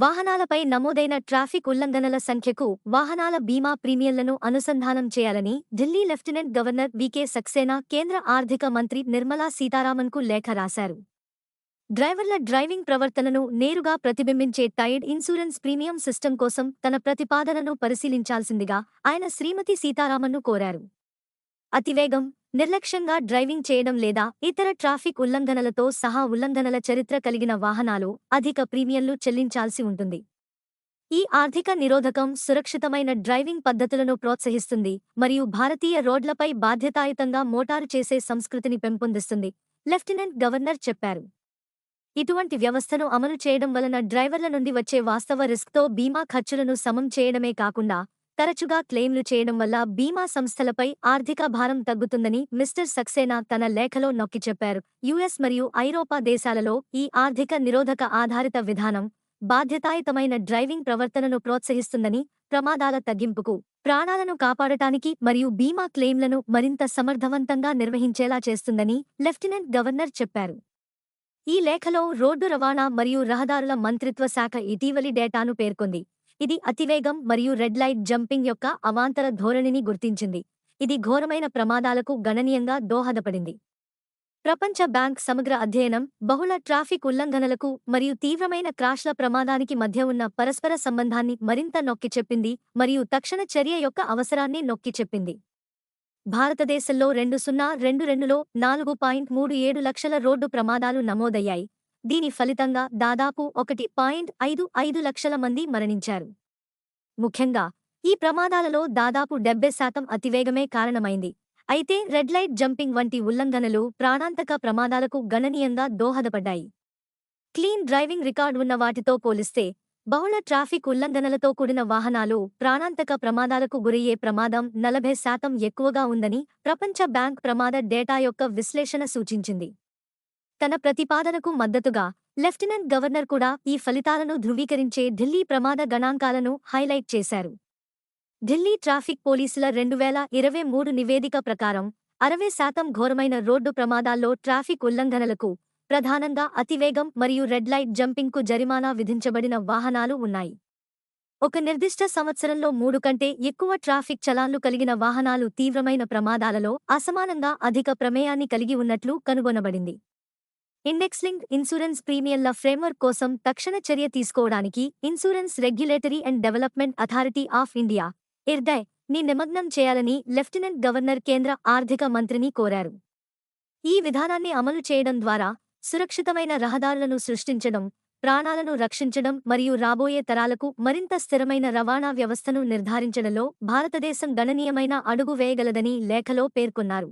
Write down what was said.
వాహనాలపై నమోదైన ట్రాఫిక్ ఉల్లంఘనల సంఖ్యకు వాహనాల బీమా ప్రీమియంలను అనుసంధానం చేయాలని ఢిల్లీ లెఫ్టినెంట్ గవర్నర్ వీకే సక్సేనా కేంద్ర ఆర్థిక మంత్రి నిర్మలా సీతారామన్కు లేఖ రాశారు. డ్రైవర్ల డ్రైవింగ్ ప్రవర్తనను నేరుగా ప్రతిబింబించే టైడ్ ఇన్సూరెన్స్ ప్రీమియం సిస్టమ్ కోసం తన ప్రతిపాదనను పరిశీలించాల్సిందిగా ఆయన శ్రీమతి సీతారామన్ను కోరారు. అతివేగం, నిర్లక్ష్యంగా డ్రైవింగ్ చేయడం లేదా ఇతర ట్రాఫిక్ ఉల్లంఘనలతో సహా ఉల్లంఘనల చరిత్ర కలిగిన వాహనాలు అధిక ప్రీమియంలు చెల్లించాల్సి ఉంటుంది. ఈ ఆర్థిక నిరోధకం సురక్షితమైన డ్రైవింగ్ పద్ధతులను ప్రోత్సహిస్తుంది మరియు భారతీయ రోడ్లపై బాధ్యతాయుతంగా మోటారు చేసే సంస్కృతిని పెంపొందిస్తుంది, లెఫ్టినెంట్ గవర్నర్ చెప్పారు. ఇటువంటి వ్యవస్థను అమలు చేయడం వలన డ్రైవర్ల నుండి వచ్చే వాస్తవ రిస్క్తో బీమా ఖర్చులను సమం చేయడమే కాకుండా తరచుగా క్లెయిమ్లు చేయడం వల్ల బీమా సంస్థలపై ఆర్థిక భారం తగ్గుతుందని మిస్టర్ సక్సేనా తన లేఖలో నొక్కి చెప్పారు. యుఎస్ మరియు ఐరోపా దేశాలలో ఈ ఆర్థిక నిరోధక ఆధారిత విధానం బాధ్యతాయుతమైన డ్రైవింగ్ ప్రవర్తనను ప్రోత్సహిస్తుందని, ప్రమాదాల తగ్గింపుకు, ప్రాణాలను కాపాడటానికి మరియు బీమా క్లెయిమ్లను మరింత సమర్థవంతంగా నిర్వహించేలా చేస్తుందని లెఫ్టినెంట్ గవర్నర్ చెప్పారు. ఈ లేఖలో రోడ్డు రవాణా మరియు రహదారుల మంత్రిత్వ శాఖ ఇటీవలి డేటాను పేర్కొంది. ఇది అతివేగం మరియు రెడ్ లైట్ జంపింగ్ యొక్క అవాంతర ధోరణిని గుర్తించింది. ఇది ఘోరమైన ప్రమాదాలకు గణనీయంగా దోహదపడింది. ప్రపంచ బ్యాంక్ సమగ్ర అధ్యయనం బహుళ ట్రాఫిక్ ఉల్లంఘనలకు మరియు తీవ్రమైన క్రాష్ల ప్రమాదానికి మధ్య ఉన్న పరస్పర సంబంధాన్ని మరింత నొక్కి చెప్పింది మరియు తక్షణ చర్య యొక్క అవసరాన్ని నొక్కి చెప్పింది. భారతదేశంలో 2022లో 4.37 లక్షల రోడ్డు ప్రమాదాలు నమోదయ్యాయి. దీని ఫలితంగా దాదాపు 1.55 లక్షల మంది మరణించారు. ముఖ్యంగా ఈ ప్రమాదాలలో దాదాపు 70% అతివేగమే కారణమైంది. అయితే రెడ్ లైట్ జంపింగ్ వంటి ఉల్లంఘనలు ప్రాణాంతక ప్రమాదాలకు గణనీయంగా దోహదపడ్డాయి. క్లీన్ డ్రైవింగ్ రికార్డ్ ఉన్న వాటితో పోలిస్తే బహుళ ట్రాఫిక్ ఉల్లంఘనలతో కూడిన వాహనాలు ప్రాణాంతక ప్రమాదాలకు గురయ్యే ప్రమాదం 40% ఎక్కువగా ఉందని ప్రపంచ బ్యాంక్ ప్రమాద డేటా యొక్క విశ్లేషణ సూచించింది. తన ప్రతిపాదనకు మద్దతుగా లెఫ్టినెంట్ గవర్నర్ కూడా ఈ ఫలితాలను ధృవీకరించే ఢిల్లీ ప్రమాద గణాంకాలను హైలైట్ చేశారు. ఢిల్లీ ట్రాఫిక్ పోలీసుల 2023 నివేదిక ప్రకారం 60% ఘోరమైన రోడ్డు ప్రమాదాల్లో ట్రాఫిక్ ఉల్లంఘనలకు, ప్రధానంగా అతివేగం మరియు రెడ్ లైట్ జంపింగ్కు జరిమానా విధించబడిన వాహనాలు ఉన్నాయి. ఒక నిర్దిష్ట సంవత్సరంలో 3 కంటే ఎక్కువ ట్రాఫిక్ చలాన్లు కలిగిన వాహనాలు తీవ్రమైన ప్రమాదాలలో అసమానంగా అధిక ప్రమేయాన్ని కలిగి ఉన్నట్లు కనుగొనబడింది. ఇండెక్స్ లింక్డ్ ఇన్సూరెన్స్ ప్రీమియంల ఫ్రేమ్వర్క్ కోసం తక్షణ చర్య తీసుకోవడానికి insurance regulatory and development authority of India (IRDAI) ని నిమగ్నం చేయాలని లెఫ్టినెంట్ గవర్నర్ కేంద్ర ఆర్థిక మంత్రిని కోరారు. ఈ విధానాన్ని అమలు చేయడం ద్వారా సురక్షితమైన రహదారులను సృష్టించడం, ప్రాణాలను రక్షించడం మరియు రాబోయే తరాలకు మరింత స్థిరమైన రవాణా వ్యవస్థను నిర్ధారించడంలో భారతదేశం గణనీయమైన అడుగు వేయగలదని లేఖలో పేర్కొన్నారు.